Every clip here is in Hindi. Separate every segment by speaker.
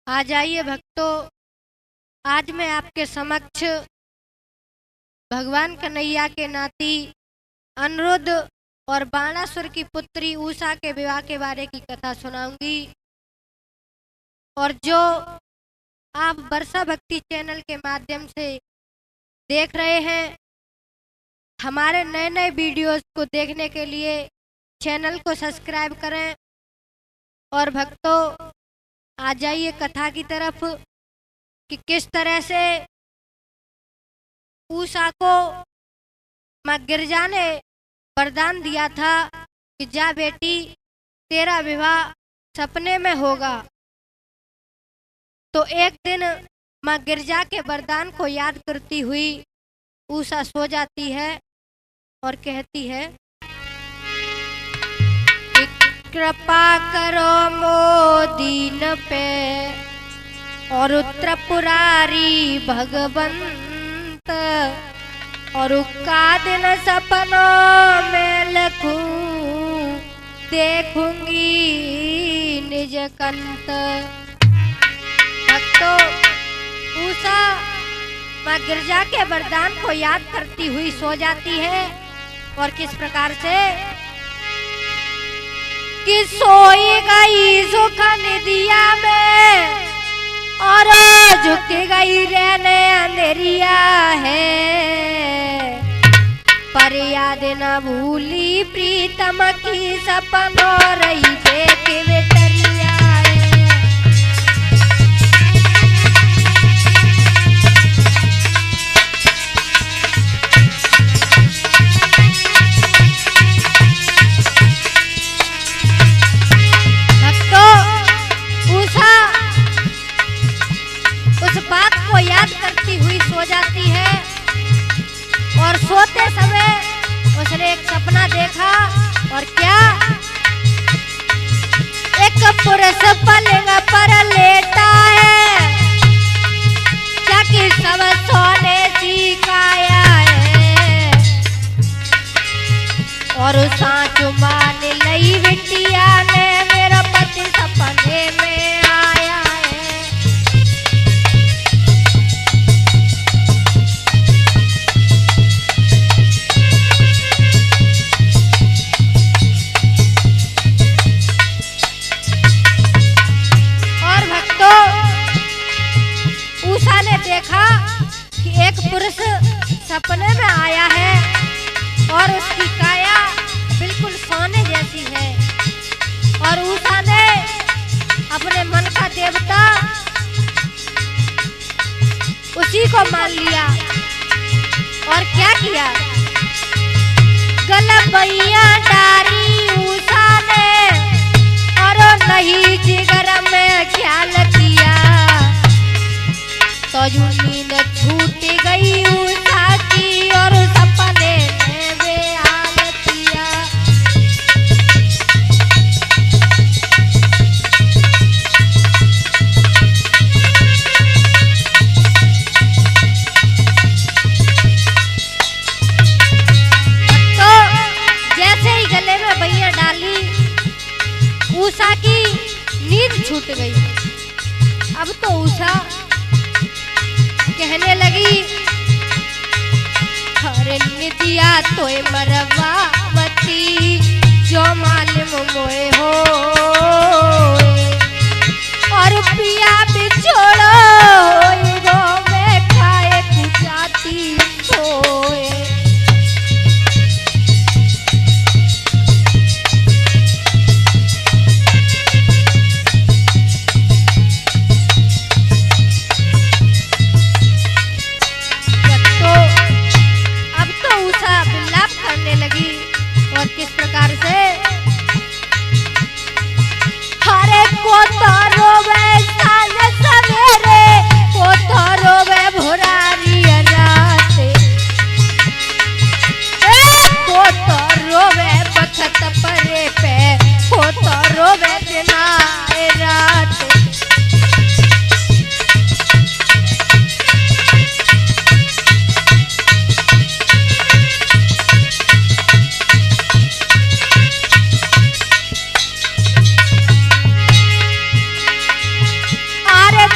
Speaker 1: आ जाइए भक्तों, आज मैं आपके समक्ष भगवान कन्हैया के नाती अनिरुद्ध और बाणासुर की पुत्री उषा के विवाह के बारे की कथा सुनाऊंगी। और जो आप वर्षा भक्ति चैनल के माध्यम से देख रहे हैं, हमारे नए नए वीडियोस को देखने के लिए चैनल को सब्सक्राइब करें। और भक्तों, आ जाइए कथा की तरफ कि किस तरह से उषा को माँ गिरजा ने वरदान दिया था कि जा बेटी, तेरा विवाह सपने में होगा। तो एक दिन माँ गिरजा के वरदान को याद करती हुई उषा सो जाती है और कहती है कि कृपा करो मोदीन पे और त्रिपुरारी भगवंत, और का दिन सपनों में लखूं देखूंगी निज कंत। भक्तों, उषा माँ गिरजा के वरदान को याद करती हुई सो जाती है। और किस प्रकार से कि सोई गई सुख निदिया में और झुक गई रहने अंधेरिया है, पर याद न भूली प्रीतम की सपनों रही देख बेटरिया है। भक्तों, उषा उस बात को याद करती हुई सो जाती है। और सोते समय उसने एक सपना देखा। और क्या? एक पुरुष पलंग पर लेटा है, जाके सब सोने की काया है, और सांच मान लई बिटिया ने मेरा पति सपने में आया है। उषा ने देखा कि एक पुरुष सपने में आया है और उसकी काया बिल्कुल सोने जैसी है। और उषा ने अपने मन का देवता उसी को मान लिया। और क्या किया? गलबैया डारी उषा ने और नहीं जिगर में ख्याल किया, तो नींद छूट गई उषा की और सपने में बेहाल किया। तो जैसे ही गले में बैया डाली, उषा की नींद छूट गई। अब तो उषा कहने लगी, हरे निदिया तोय मरवावती, जो मालूम मोए हो, और पिया बिछोड़ो वो में खाए तू जाती सोए। लगी। और किस प्रकार से? हरे को तो रोवे साल सवेरे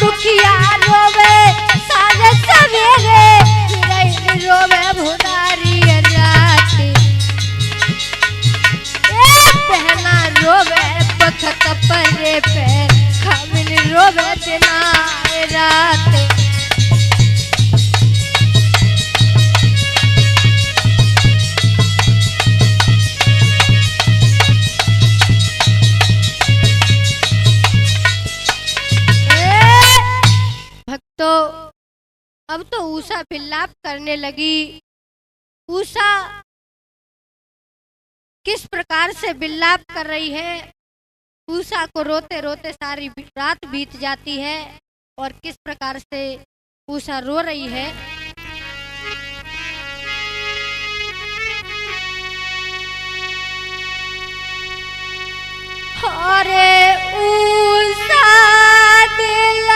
Speaker 1: दुखिया रोवे साँझ सवेरे, चिरई रोवे भुनारी रात। बहना रोवे बखत परे पे, खामिन रोवे दिना रात। भक्तों, अब तो उषा विलाप करने लगी। उषा किस प्रकार से विलाप कर रही है, उषा को रोते रोते सारी रात बीत जाती है। और किस प्रकार से उषा रो रही है। अरे उषा दिल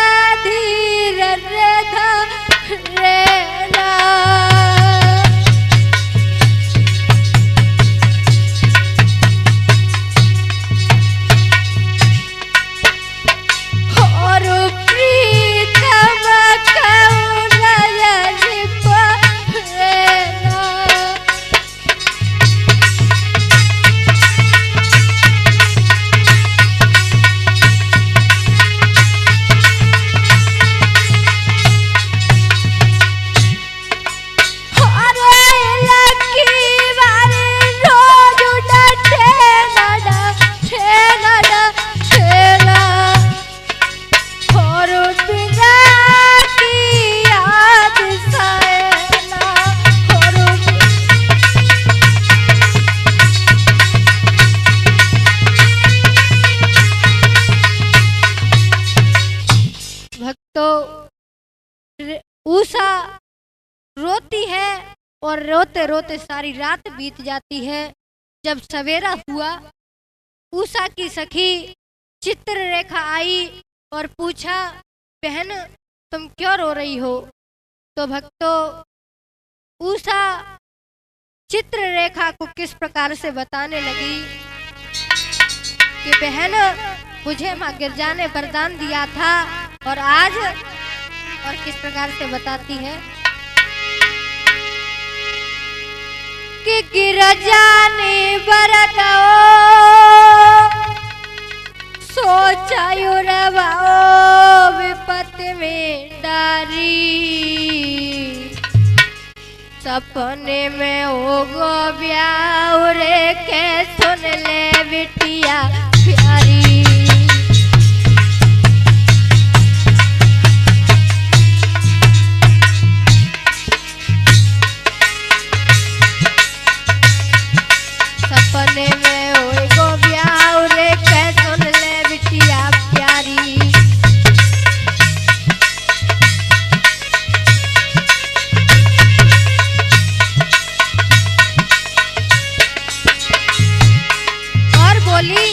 Speaker 1: धीर रेना, और प्रीतम उषा रोती है और रोते रोते सारी रात बीत जाती है। जब सवेरा हुआ, उषा की सखी चित्ररेखा आई और पूछा, बहन तुम क्यों रो रही हो? तो भक्तों, उषा चित्ररेखा को किस प्रकार से बताने लगी कि बहन, मुझे माँ गिरजा ने वरदान दिया था और आज, और किस प्रकार से बताती है कि गिरजा ने वरदाओ सोचायो रवाओ विपत में डारी, सपने में होगो ब्याह रे के सुन ले बिटिया प्यारी। सपने में होगो ब्याह रे के सुन ले बिटिया प्यारी। बोली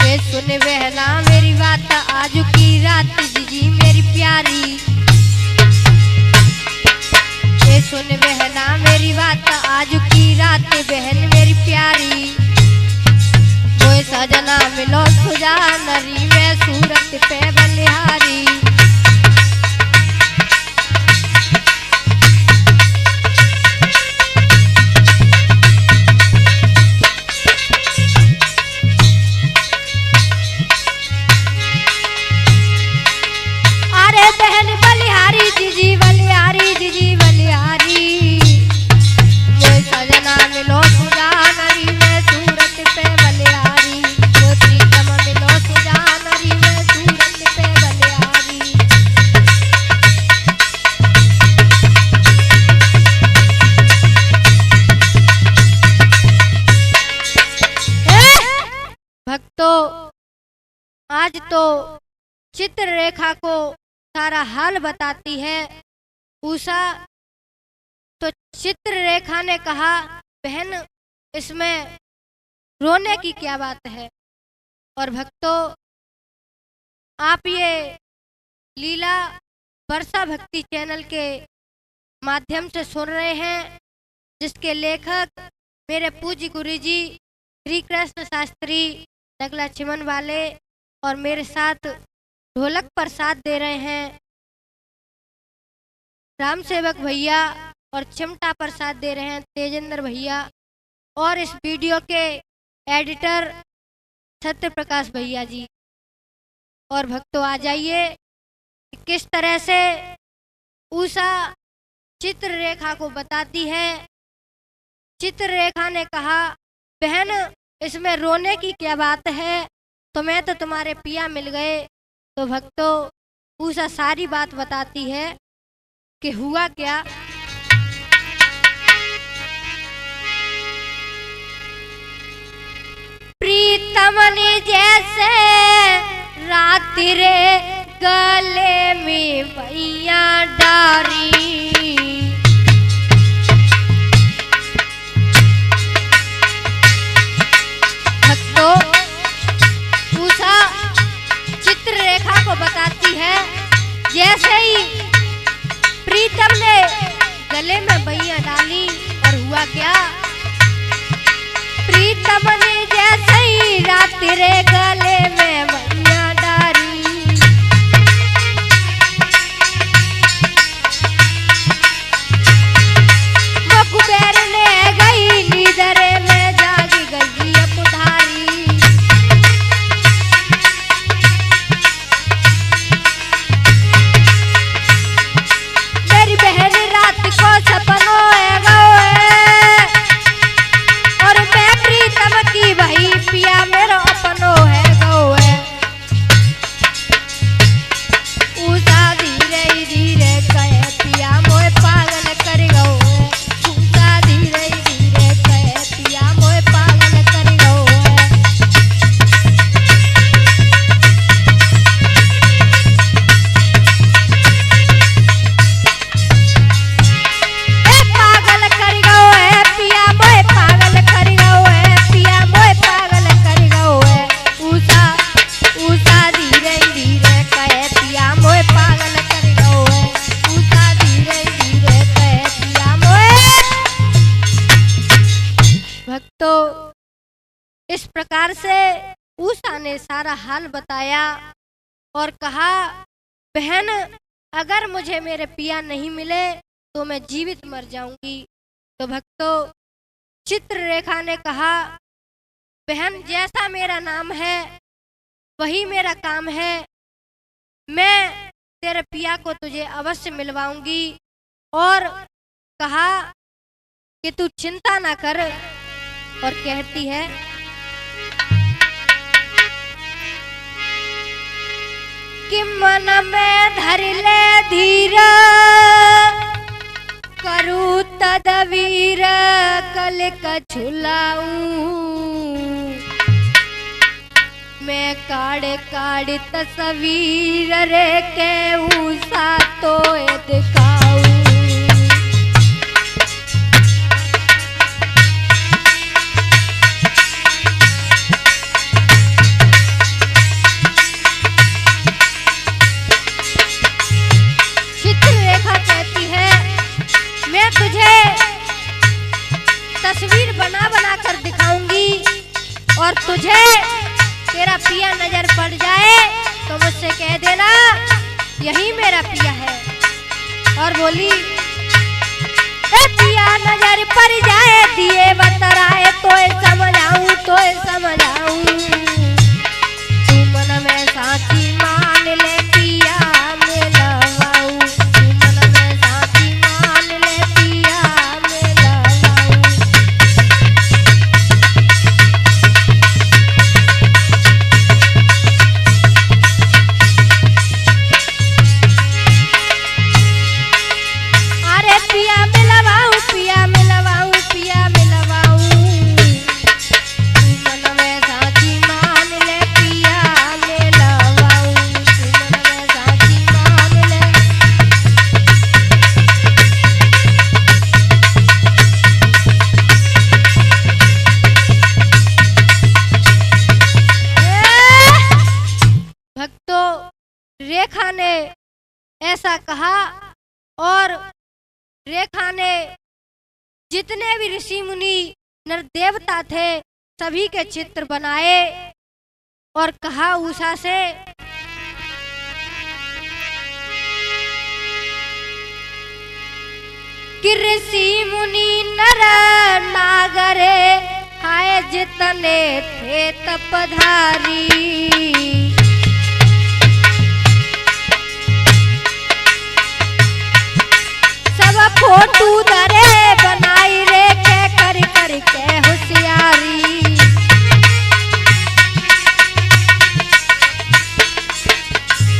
Speaker 1: ये सुन बहना मेरी बात, आज की रात जीजी मेरी प्यारी। ये सुन बहना मेरी बात, आज की रात बहन मेरी प्यारी। वो सजना मिलो सुजा नरी में सूरत पे बलिहारी। बहन बलिहारी जीजी बलिहारी जीजी बलिहारी। वो सजना मिलो सुजा नरी में सूरत पे बलिहारी। वो प्रीतम मिलो सुजा नरी में सूरत पे बलिहारी। भक्तों, आज तो चित्ररेखा को सारा हाल बताती है उषा। तो चित्ररेखा ने कहा, बहन इसमें रोने की क्या बात है? और भक्तों, आप ये लीला वर्षा भक्ति चैनल के माध्यम से सुन रहे हैं, जिसके लेखक मेरे पूज्य गुरुजी श्री कृष्ण शास्त्री नगला चिमन वाले और मेरे साथ ढोलक पर साथ दे रहे हैं राम सेवक भैया और चिमटा पर साथ दे रहे हैं तेजेंद्र भैया और इस वीडियो के एडिटर सत्य प्रकाश भैया जी। और भक्तों आ जाइए किस तरह से उषा चित्ररेखा को बताती है। चित्ररेखा ने कहा, बहन इसमें रोने की क्या बात है, तुम्हें तो तुम्हारे पिया मिल गए। तो भक्तों उषा सारी बात बताती है कि हुआ क्या। प्रीतम ने जैसे रात रे गले में भैया डारी, भक्तों उषा चित्ररेखा को बताती है जैसे ही प्रीतम ने गले में भैया डाली और हुआ क्या। प्रीतम ने जैसे ही रात रे गले में भैया डाली, कुबेर ले गई नींदरे में जागी गई पुधारी। मेरी बहन रात को सपनों है और मैं प्रीतम की वही पिया मेरा अपनो है गौए। उषा धीरे धीरे कहे पिया मोए पागल कर गौए। उषा धीरे धीरे कहे पिया मोए पागल कर गौए। पागल कर गौए पिया मोए पागल कर गौए, पिया मोए पागल कर गौए। उषा धीरे धीरे कहे पिया मोए पागल कर गौए। उषा धीरे धीरे कहे पिया मोए। भक्तों इस प्रकार से उषा ने सारा हाल बताया और कहा, बहन अगर मुझे मेरे पिया नहीं मिले तो मैं जीवित मर जाऊंगी। तो भक्तों चित्ररेखा ने कहा, बहन जैसा मेरा नाम है वही मेरा काम है, मैं तेरे पिया को तुझे अवश्य मिलवाऊंगी। और कहा कि तू चिंता ना कर। और कहती है, कि मन में धर ले धीरा करूं तदवीर कल कछुलाऊं। मैं काड़े काड़े तस्वीर रे के उषा तो दिखाऊं। चित्ररेखा कहती है, मैं तुझे तस्वीर बना बना कर दिखाऊंगी और तुझे तेरा पिया नजर पड़ जाए तो मुझसे कह देना यही मेरा पिया है। और बोली, ए पिया नजर पड़ जाए दिए बतराए तो समझाऊं तो समझाऊं। तू मन में साथी मान ले पिया मिलवाऊं। तू मन में साथी मान ले पिया मिलवाऊं। अरे पिया मिलवाऊं पिया मिलवाऊं पिया मिलवाऊं। तू मन में साथी मान ले पिया मिलवाऊं। तू मन में साथी मान ले। भक्तों रेखा ने ऐसा कहा और रेखा ने जितने भी ऋषि मुनि नर देवता थे सभी के चित्र बनाए और कहा उषा से कि ऋषि मुनि नर नागरे हाय जितने थे तपधारी, सब फोटू दरे बनाई रे के कर कर के होशियारी।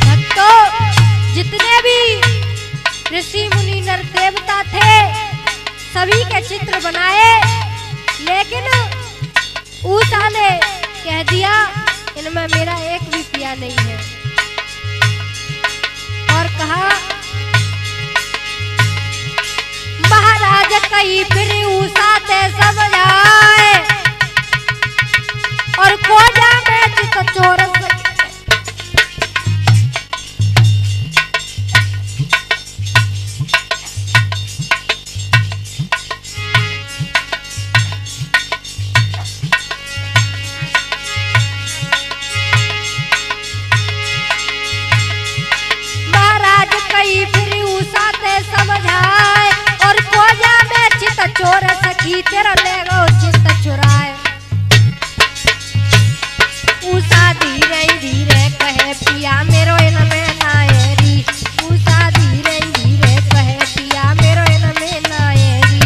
Speaker 1: भक्तों, जितने भी ऋषि मुनि नर देवता थे सभी के चित्र बनाए, लेकिन उषा ने कह दिया इनमें मेरा एक भी पिया नहीं है। और कहा महाराज कई फिर उषा ते समझाए, और खोजा में चित चोर समझाए, और खोजा में चित चोर सखी तेरा ले गो चित चुराए। उषा धीरे धीरे कहे पिया मेरो इन में नायरी, उषा धीरे धीरे कहे पिया मेरो इन में नायरी।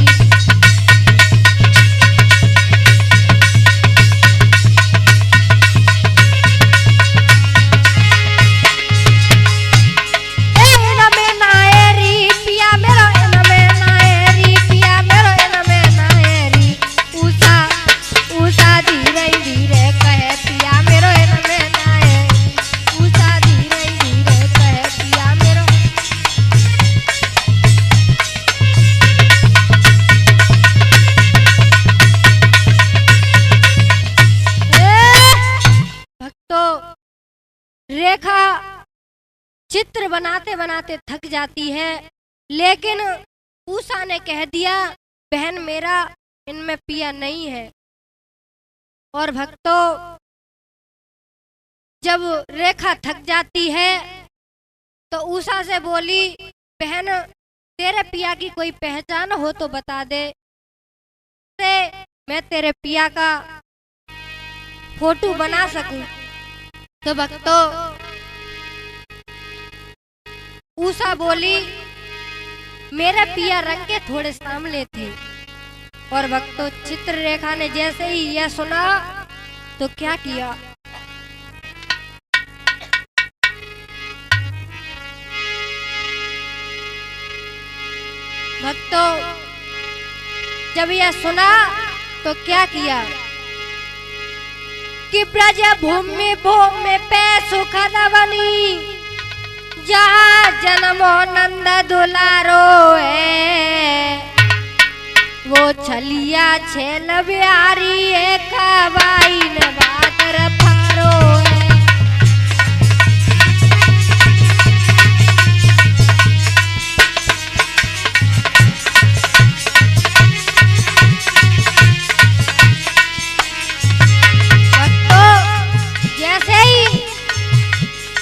Speaker 1: रेखा चित्र बनाते बनाते थक जाती है, लेकिन उषा ने कह दिया बहन मेरा इनमें पिया नहीं है। और भक्तों, जब रेखा थक जाती है तो उषा से बोली बहन तेरे पिया की कोई पहचान हो तो बता दे, मैं तेरे पिया का फोटो बना सकूं। तो भक्तों, उषा बोली मेरे पिया रंग के थोड़े सांवले थे। और भक्तों, चित्ररेखा ने जैसे ही यह सुना तो क्या किया, भक्तों जब यह सुना तो क्या किया कि ब्रज भूमि भूमि पे सुखद बनी, जहाँ जन्मो नंद दुलारो है, वो छलिया छेल बिहारी एक बाई न बादर फारो है। जैसे ही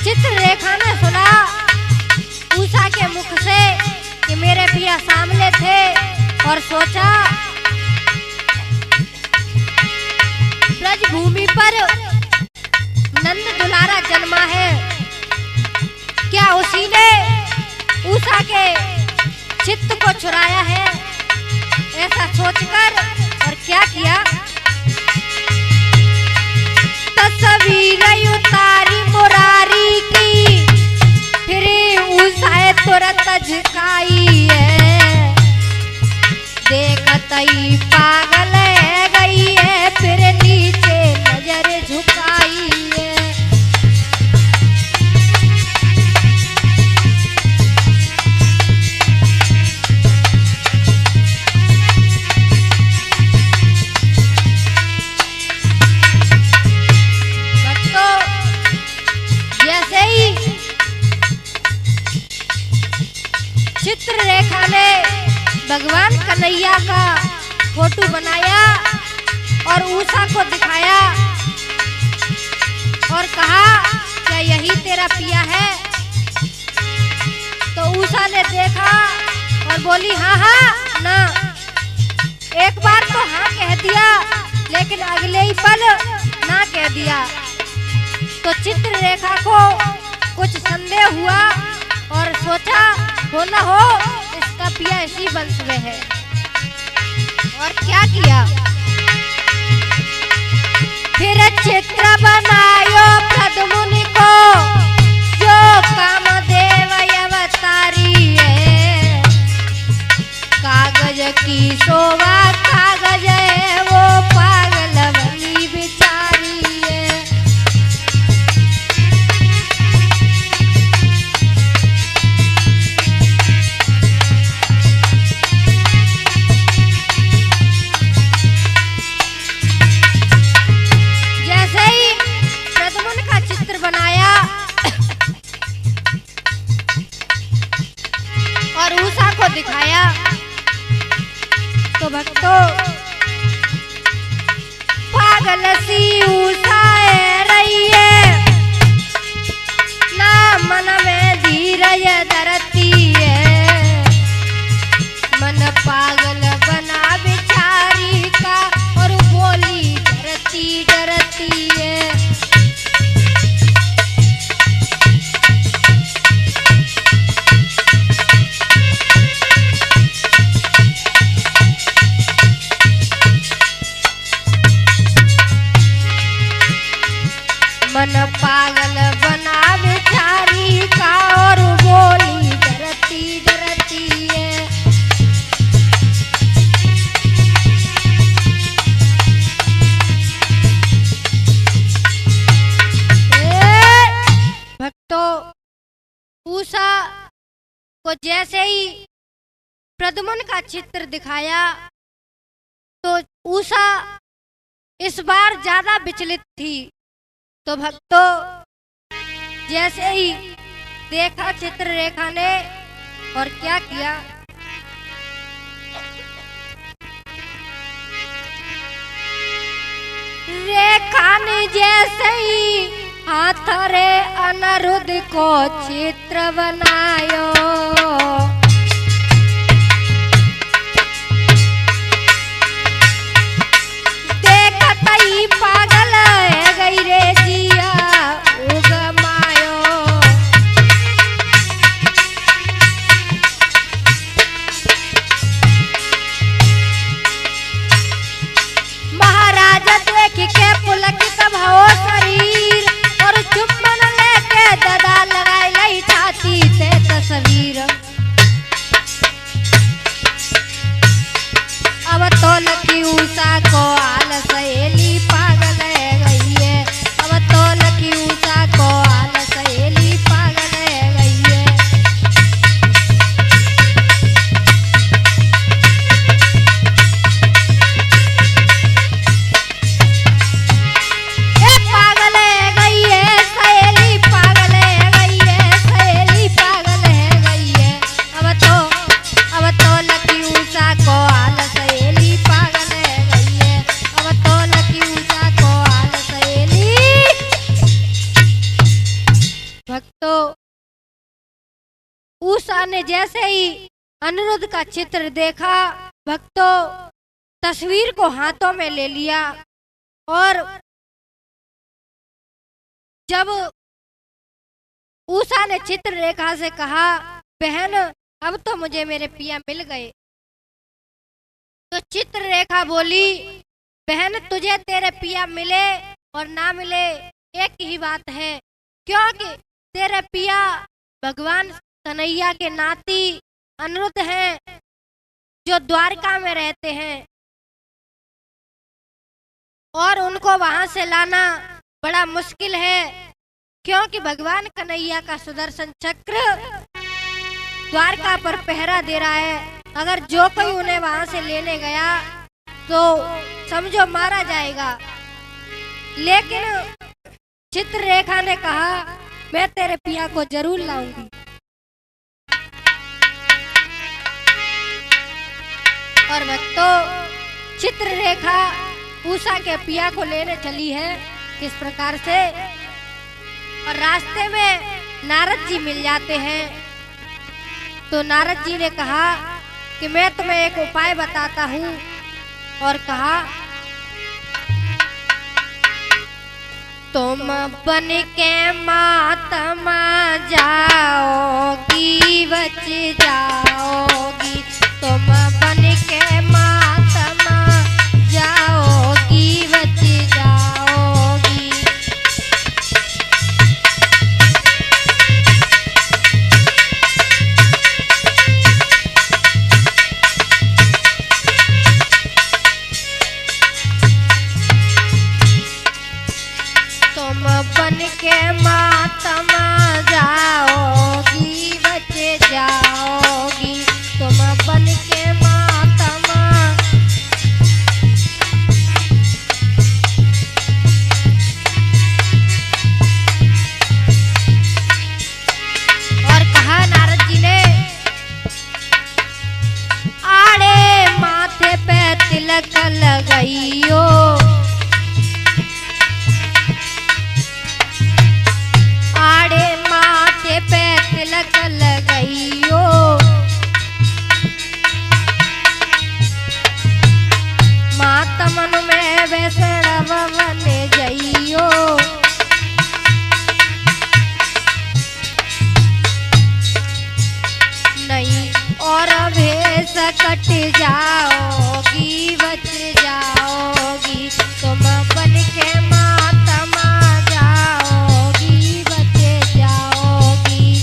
Speaker 1: चित्ररेखा ने सुना उषा के मुख से कि मेरे पिया सामने थे, और सोचा ब्रज भूमि पर नंद दुलारा जन्मा है, क्या उसी ने उषा के चित्त को चुराया है, ऐसा सोचकर और क्या किया, तस्वीर उतारी मुरारी की, फिर उषा तुरंत झुकाई है, देखत ही पागल है गई है, फिर नीचे नजर झुकाई है। जैसे ही चित्ररेखा ने भगवान कन्हैया का फोटो बनाया और उषा को दिखाया, और कहा क्या यही तेरा पिया है? तो उषा ने देखा और बोली हाँ हाँ ना। एक बार तो हाँ कह दिया लेकिन अगले ही पल ना कह दिया। तो चित्ररेखा को कुछ संदेह हुआ और सोचा हो ना हो इसका पिया इसी वंश में है। और क्या किया, फिर चित्र बनायो प्रद्युम्न को जो कामदेव अवतारी है। कागज की शोभा कागज है वो पागल बनी बिचारी है। जैसे ही प्रद्युम्न का चित्र बनाया और उषा को दिखाया तो भक्तों पागल सी उषा रही है ना मन में धीरज धरती है। मन पागल बना बिचारी का और बोली डरती डरती है। मन पागल बना बिचारी का और बोली डरती डरती है। भक्तों उषा को जैसे ही प्रद्युम्न का चित्र दिखाया तो उषा इस बार ज्यादा विचलित थी। तो भक्तों जैसे ही देखा चित्ररेखा ने और क्या किया, रेखा ने जैसे ही हाथ रे अनिरुद्ध को चित्र बनायो। देखत ही पागल है गई रे जिया उगमायो। महाराज देख के पुलकित भव शरीर और चुम्बन लेके ददा लगाई लई छाती से तस्वीर। अब तो लकी उषा को आल सहेली पागल गई है। अब तो लकी उषा को आल सहेली पागल गई है। ए पागल गई है सहेली पागल गई है सहेली पागल गई है। अब तो लकी उषा को आल सहेली पागल गई है। अब तो लकी उषा को आल सहेली। भक्तों उषा ने जैसे ही अनिरुद्ध का चित्र देखा भक्तों तस्वीर को हाथों में ले लिया और जब उषा ने चित्ररेखा से कहा बहन अब तो मुझे मेरे पिया मिल गए। तो चित्ररेखा बोली बहन तुझे तेरे पिया मिले और ना मिले एक ही बात है, क्योंकि तेरे पिया भगवान कन्हैया के नाती अनिरुद्ध हैं जो द्वारका में रहते हैं और उनको वहां से लाना बड़ा मुश्किल है, क्योंकि भगवान कन्हैया का सुदर्शन चक्र द्वारका पर पहरा दे रहा है। अगर जो कोई उन्हें वहां से लेने गया तो समझो मारा जाएगा। लेकिन चित्ररेखा ने कहा मैं तेरे पिया को जरूर लाऊंगी। और भक्तों चित्ररेखा उषा के पिया को लेने चली है। किस प्रकार से और रास्ते में नारद जी मिल जाते हैं। तो नारद जी ने कहा कि मैं तुम्हें एक उपाय बताता हूँ, और कहा तुम बन के महात्मा जाओगी बच जाओगी, तुम बन के महात्मा जाओगी बच जाओगी। तुम बन के महात्मा जाओगी बच जाओगी, तुम बन के महात्मा। और कहा नारद जी ने, आड़े माथे पे तिलक लगाइयो, आड़े माथे पे तिलक लगाइयो, मातमन में वैष्णव बन जाइयो। नहीं और भेष कट जाओगी बच जाओगी, तुम बन के महात्मा जाओगी बच जाओगी।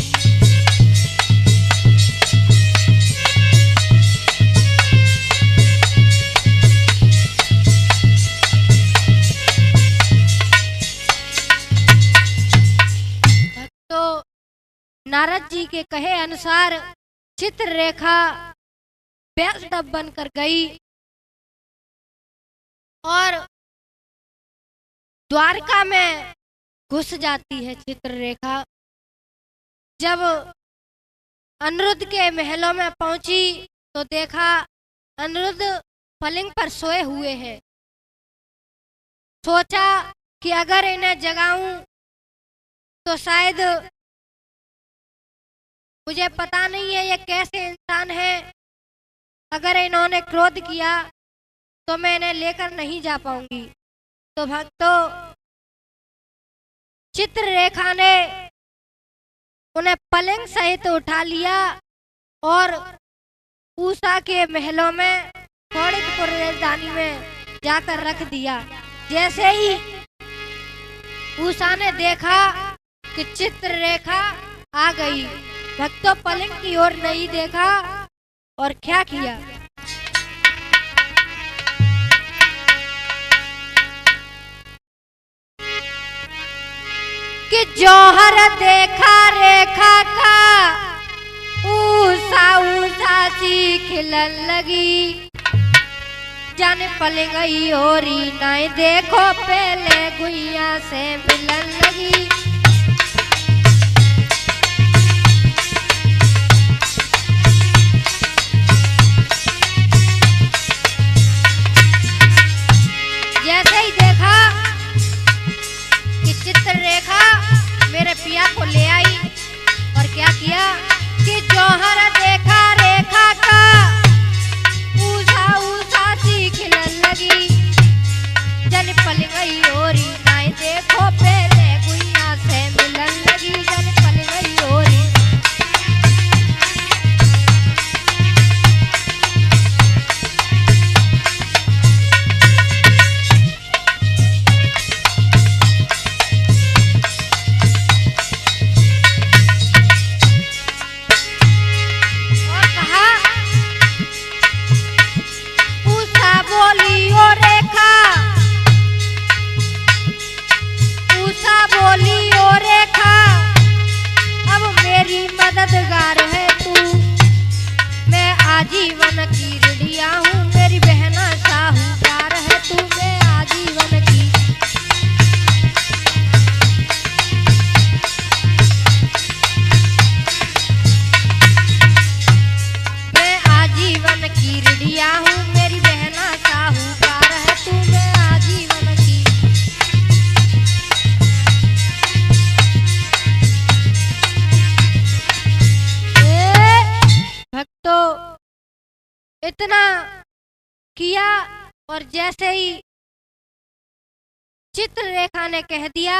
Speaker 1: भक्तों, नारद जी के कहे अनुसार चित्ररेखा वैष्णव बनकर गई और द्वारका में घुस जाती है चित्ररेखा। जब अनिरुद्ध के महलों में पहुंची तो देखा अनिरुद्ध पलंग पर सोए हुए हैं। सोचा कि अगर इन्हें जगाऊं तो शायद, मुझे पता नहीं है ये कैसे इंसान है, अगर इन्होंने क्रोध किया तो मैं इन्हें लेकर नहीं जा पाऊंगी। तो भक्तों, चित्ररेखा ने उन्हें पलंग सहित उठा लिया और उषा के महलों में थोड़ीपुर राजधानी में जाकर रख दिया। जैसे ही उषा ने देखा कि चित्ररेखा आ गई, भक्तों पलंग की ओर नहीं देखा और क्या किया, कि जौहर देखा रेखा का उषा उषा सी खिलन लगी। जाने पलंग ओरी नहीं देखो पहले गुइया से मिलन लगी। जैसे ही देखा कि चित्ररेखा मेरे पिया को ले आई और क्या किया कि जौहर देखा रेखा का उषा उषा सी खिलन लगी। जन पलंग ओरी नाई देखो पहले गुइया इतना किया और जैसे ही चित्ररेखा ने कह दिया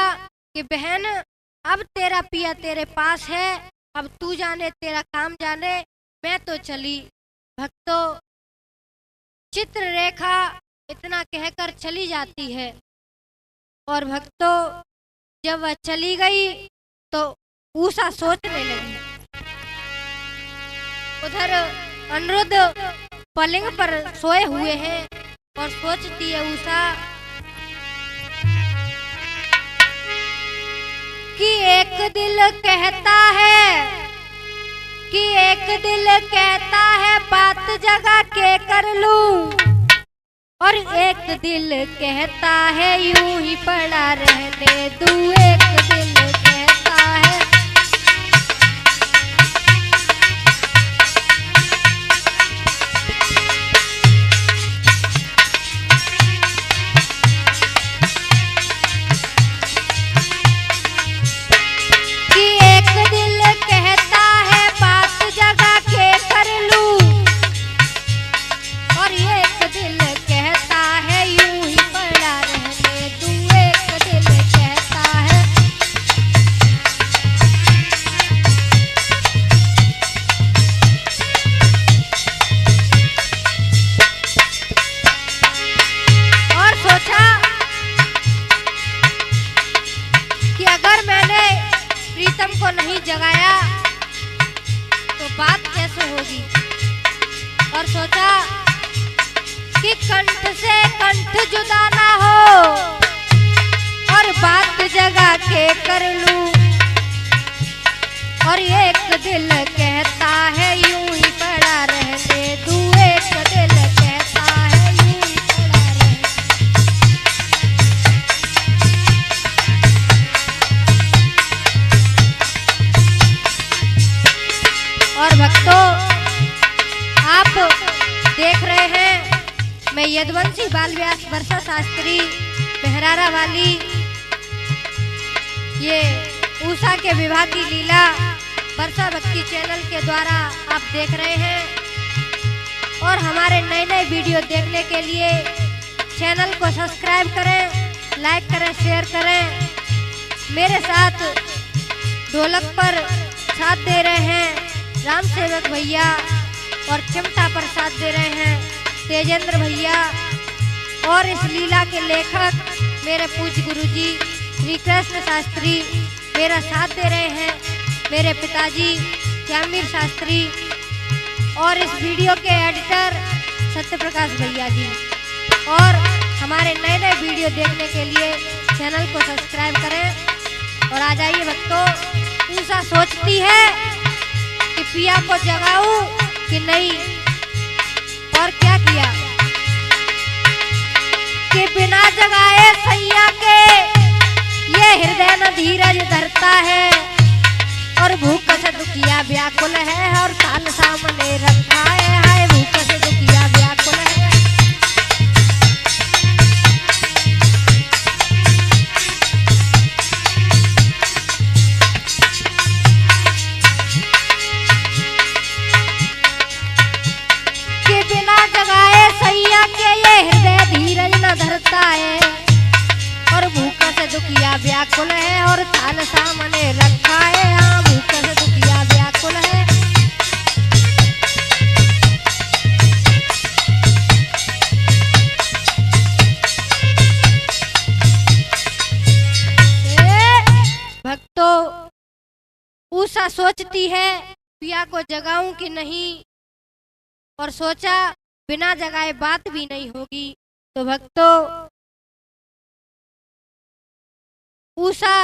Speaker 1: कि बहन अब तेरा पिया तेरे पास है, अब तू जाने तेरा काम जाने, मैं तो चली। भक्तों, चित्ररेखा इतना कहकर चली जाती है और भक्तों जब वह चली गई तो उषा सोचने लगी। उधर अनिरुद्ध पलंग पर सोए हुए हैं और सोचती है उषा कि एक दिल कहता है कि एक दिल कहता है बात जगा के कर लूं, और एक दिल कहता है यूं ही पड़ा रहने दूं। एक दिल कहता है कि एक दिल कहता है बात जगा के कर लूं, और एक दिल कहता है यूं ही पड़ा रहने दूं। एक दिल कहता है और सोचा कि अगर मैंने प्रीतम को नहीं जगाया तो बात कैसे होगी, और सोचा कि कंठ से कंठ जुदा ना हो और बात जगा के कर लूं, और एक दिल कहता है यूं ही पड़ा रहने दूं। एक दिल कहता है यूं ही पड़ा रहने। और भक्तों, आप देख रहे हैं मैं यदुवंशी बाल व्यास वर्षा शास्त्री मेहरारा वाली ये उषा के विवाह की लीला वर्षा भक्ति चैनल के द्वारा आप देख रहे हैं। और हमारे नए नए वीडियो देखने के लिए चैनल को सब्सक्राइब करें, लाइक करें, शेयर करें। मेरे साथ ढोलक पर साथ दे रहे हैं राम सेवक भैया और चिमटा पर साथ दे रहे हैं तेजेंद्र भैया, और इस लीला के लेखक मेरे पूज्य गुरुजी श्री कृष्ण शास्त्री मेरा साथ दे रहे हैं, मेरे पिताजी श्यामवीर शास्त्री, और इस वीडियो के एडिटर सत्यप्रकाश भैया जी। और हमारे नए नए वीडियो देखने के लिए चैनल को सब्सक्राइब करें। और आ जाइए भक्तों, उषा सोचती है कि पिया को जगाऊं कि नहीं, और क्या किया कि बिना जगाए सैया के ये हृदय न धीरज धरता है, और भूख से दुखिया व्याकुल है और ताल सामने रखा है। हाय भूख से दुखिया व्याकुल है। कि बिना जगाए सैया के ये हृदय धीरज न धरता है, और भूख से दुखिया व्याकुल है और थाल सामने रखा है। हाँ भूख से दुखिया व्याकुल है। भक्तों, उषा सोचती है पिया को जगाऊं कि नहीं, और सोचा बिना जगाए बात भी नहीं होगी। तो भक्तों, उषा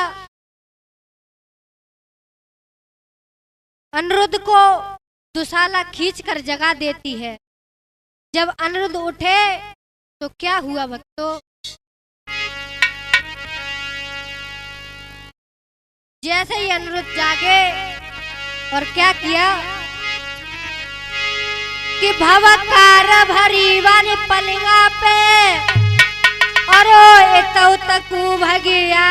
Speaker 1: अनिरुद्ध को दुशाला खींचकर जगा देती है। जब अनिरुद्ध उठे तो क्या हुआ भक्तों, जैसे ही अनिरुद्ध जागे और क्या किया कि भवकार भरी वाली पलिंगा पे और तकू भगिया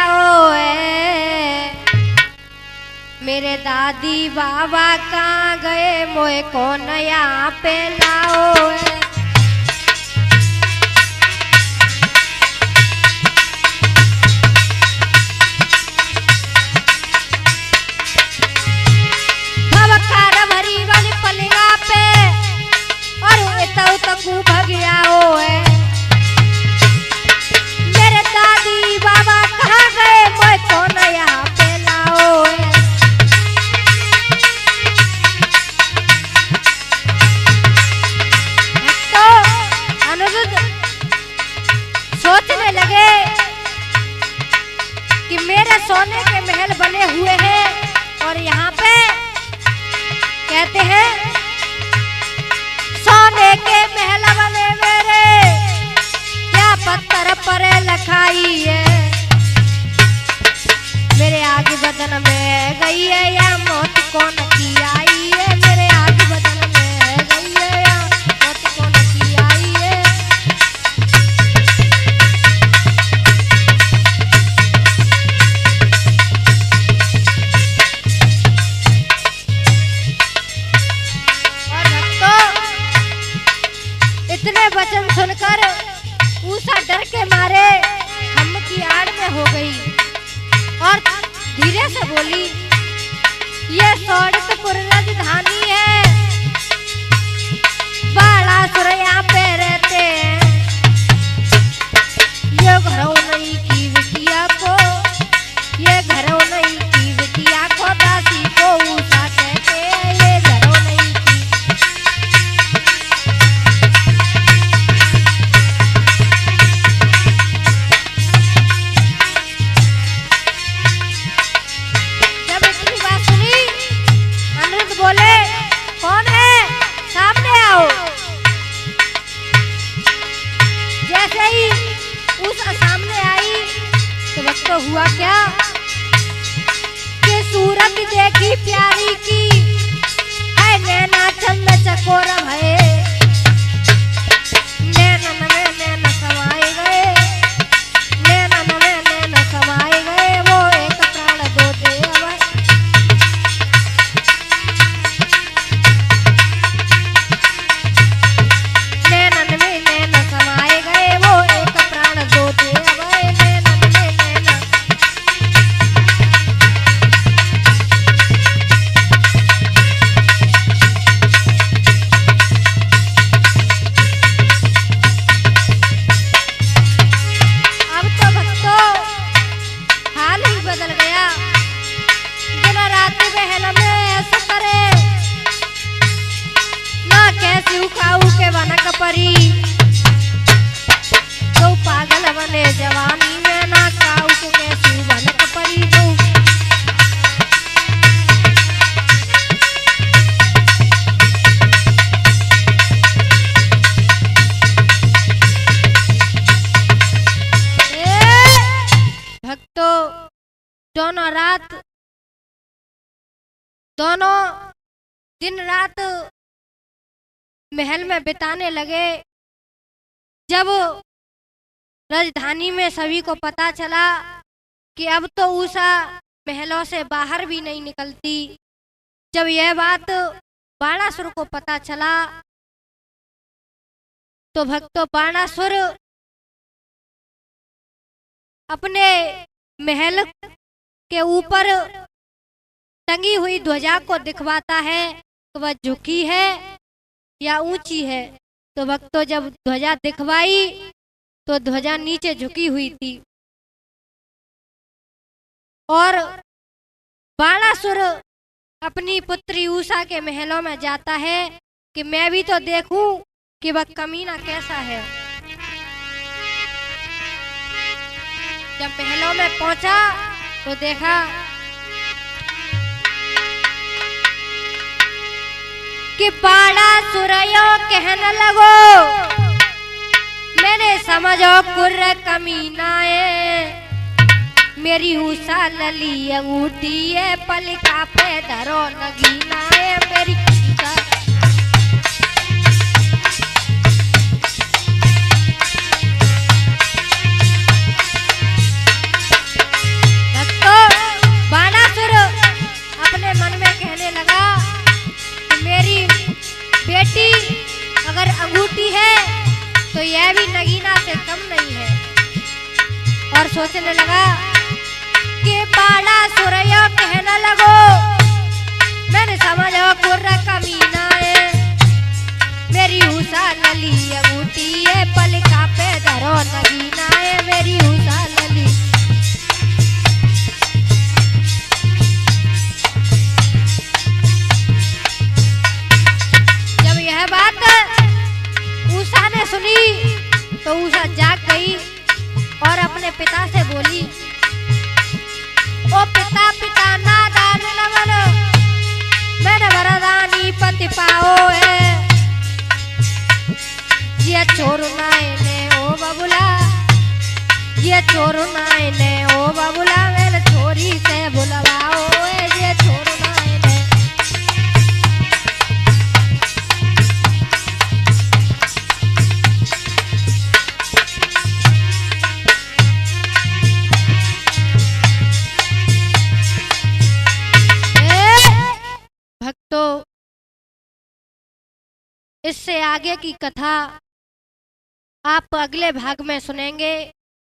Speaker 1: मेरे दादी बाबा कहाँ गए मोए कौन यहाँ पे लाओ है। भरी वाली पलिंगा पे और इतऊ तकू भगिया हो है। मेरे दादी बाबा कहाँ गए मोए कौन यहाँ पे लाओ है। तो अनिरुद्ध सोचने लगे कि मेरे सोने के महल बने हुए हैं और यहाँ पे कहते हैं सोने के महल बने मेरे क्या पत्थर पर लखाई है। मेरे आगे बदन में गई है या मौत कौन की आई है। मेरे आगे बदन में गई है या मौत कौन की आई है। इतने वचन सुनकर उषा डर के मारे खम्भ की आड़ में हो गई और धीरे से बोली, ये सौड़तपुर राजधानी है, बाणासुर यहाँ पे रहते हैं। ये घरों नहीं की बिटिया को, ये घरों नहीं की बिटिया को दासी को उषा कहते हैं। ये घरों नहीं की। बोले कौन है सामने आओ। जैसे ही उस सामने आई तो वक्त तो हुआ क्या कि सूरत देखी प्यारी की है नैना चंद चकोर है। नैनन में नैन समाए गए, नैनन में नैन समाए गए, वो एक प्राण दो दे अवै। परी तो पागल बने जवानी में ना काऊ के कैसी बनक परी दो। भक्तों दोनों दिन रात महल में बिताने लगे। जब राजधानी में सभी को पता चला कि अब तो उषा महलों से बाहर भी नहीं निकलती, जब यह बात बाणासुर को पता चला तो भक्तों बाणासुर अपने महल के ऊपर टंगी हुई ध्वजा को दिखवाता है तो वह झुकी है या ऊंची है। तो भक्तों जब ध्वजा दिखवाई तो ध्वजा नीचे झुकी हुई थी और बाणासुर अपनी पुत्री उषा के महलों में जाता है कि मैं भी तो देखूं कि वह कमीना कैसा है। जब महलों में पहुंचा तो देखा कि बाणासुर यो कहने लगो, मैंने समझो कुर्र कमीना है। मेरी उषा लली अंगूठी है, पलिका पे धरो नगीना है। मेरी उषा बाणासुर झूठी है तो यह भी नगीना से कम नहीं है। और सोचने लगा कि बाड़ा सुरैया कहने लगो, मैंने समझो कुर्रा कमीना है, मेरी उषा लली अंगूठी है, पलका पे धरो नगीना है, मेरी उषा लली। जब यह बात उषा ने सुनी तो उषा जाग गई और अपने पिता से बोली, ओ पिता पिता नादान न बनो, मैंने वरदानी पति पाओ है, ये चोर नायने ओ बबुला, ये चोर नायने ओ बबुला, मेरे छोरी से बुलवाओ है, ये चोर नायने। भक्तों, इससे आगे की कथा आप अगले भाग में सुनेंगे।